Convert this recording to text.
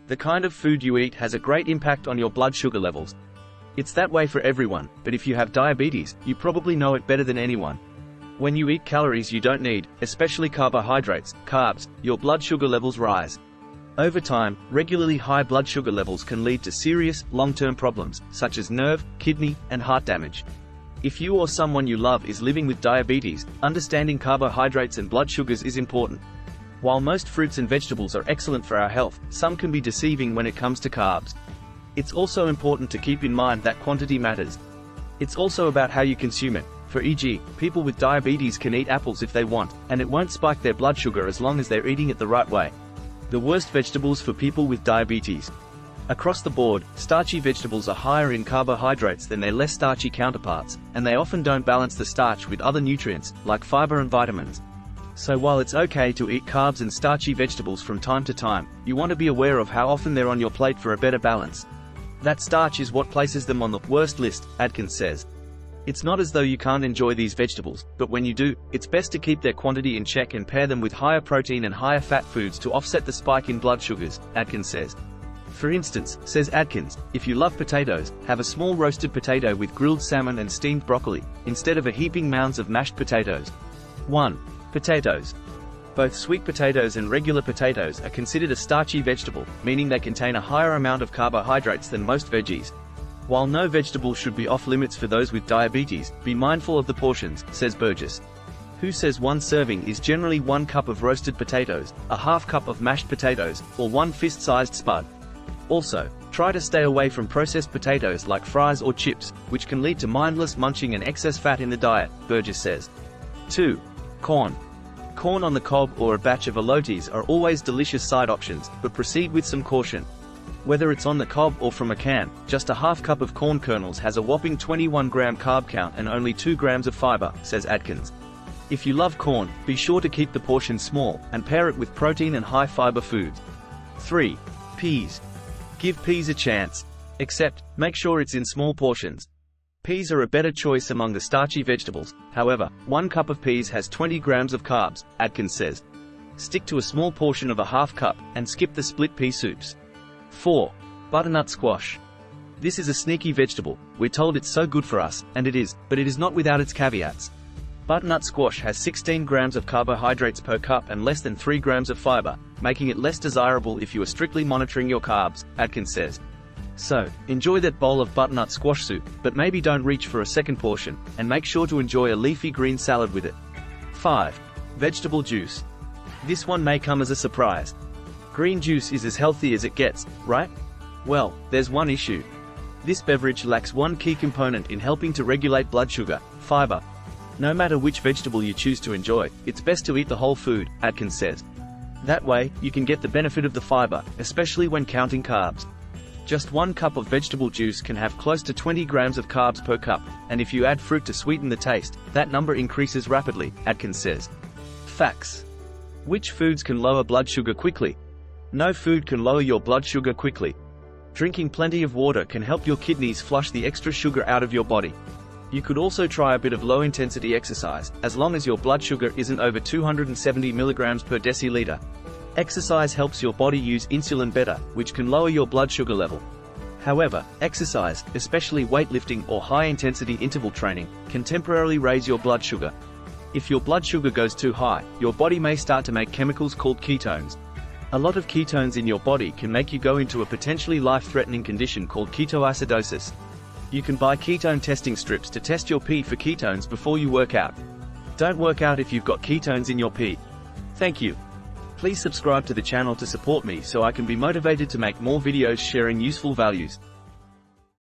The kind of food you eat has a great impact on your blood sugar levels. It's that way for everyone, but if you have diabetes, you probably know it better than anyone. When you eat calories you don't need, especially carbohydrates, carbs, your blood sugar levels rise. Over time, regularly high blood sugar levels can lead to serious, long-term problems, such as nerve, kidney, and heart damage. If you or someone you love is living with diabetes, understanding carbohydrates and blood sugars is important. While most fruits and vegetables are excellent for our health, some can be deceiving when it comes to carbs. It's also important to keep in mind that quantity matters. It's also about how you consume it. For e.g., people with diabetes can eat apples if they want, and it won't spike their blood sugar as long as they're eating it the right way. The worst vegetables for people with diabetes. Across the board, starchy vegetables are higher in carbohydrates than their less starchy counterparts, and they often don't balance the starch with other nutrients, like fiber and vitamins. So while it's okay to eat carbs and starchy vegetables from time to time, you want to be aware of how often they're on your plate for a better balance. That starch is what places them on the worst list, Atkins says. It's not as though you can't enjoy these vegetables, but when you do, it's best to keep their quantity in check and pair them with higher protein and higher fat foods to offset the spike in blood sugars, Atkins says. For instance, says Atkins, if you love potatoes, have a small roasted potato with grilled salmon and steamed broccoli, instead of a heaping mounds of mashed potatoes. 1. Potatoes. Both sweet potatoes and regular potatoes are considered a starchy vegetable, meaning they contain a higher amount of carbohydrates than most veggies. While no vegetable should be off limits for those with diabetes, be mindful of the portions, says Burgess, who says one serving is generally 1 cup of roasted potatoes, a half cup of mashed potatoes, or 1 fist-sized spud. Also, try to stay away from processed potatoes like fries or chips, which can lead to mindless munching and excess fat in the diet, Burgess says. 2. Corn. Corn on the cob or a batch of elotes are always delicious side options, but proceed with some caution. Whether it's on the cob or from a can, just a half cup of corn kernels has a whopping 21-gram carb count and only 2 grams of fiber, says Atkins. If you love corn, be sure to keep the portion small, and pair it with protein and high-fiber foods. 3. Peas. Give peas a chance. Except, make sure it's in small portions. Peas are a better choice among the starchy vegetables, however, 1 cup of peas has 20 grams of carbs, Atkins says. Stick to a small portion of a half cup, and skip the split pea soups. 4. Butternut squash. This is a sneaky vegetable. We're told it's so good for us, and it is, but it is not without its caveats. Butternut squash has 16 grams of carbohydrates per cup and less than 3 grams of fiber, making it less desirable if you are strictly monitoring your carbs, Atkins says. So, enjoy that bowl of butternut squash soup, but maybe don't reach for a second portion, and make sure to enjoy a leafy green salad with it. 5. Vegetable juice. This one may come as a surprise. Green juice is as healthy as it gets, right? Well, there's one issue. This beverage lacks one key component in helping to regulate blood sugar: fiber. No matter which vegetable you choose to enjoy, it's best to eat the whole food, Atkins says. That way, you can get the benefit of the fiber, especially when counting carbs. Just 1 cup of vegetable juice can have close to 20 grams of carbs per cup, and if you add fruit to sweeten the taste, that number increases rapidly, Atkins says. Facts. Which foods can lower blood sugar quickly? No food can lower your blood sugar quickly. Drinking plenty of water can help your kidneys flush the extra sugar out of your body. You could also try a bit of low-intensity exercise, as long as your blood sugar isn't over 270 milligrams per deciliter. Exercise helps your body use insulin better, which can lower your blood sugar level. However, exercise, especially weightlifting or high-intensity interval training, can temporarily raise your blood sugar. If your blood sugar goes too high, your body may start to make chemicals called ketones. A lot of ketones in your body can make you go into a potentially life-threatening condition called ketoacidosis. You can buy ketone testing strips to test your pee for ketones before you work out. Don't work out if you've got ketones in your pee. Thank you. Please subscribe to the channel to support me so I can be motivated to make more videos sharing useful values.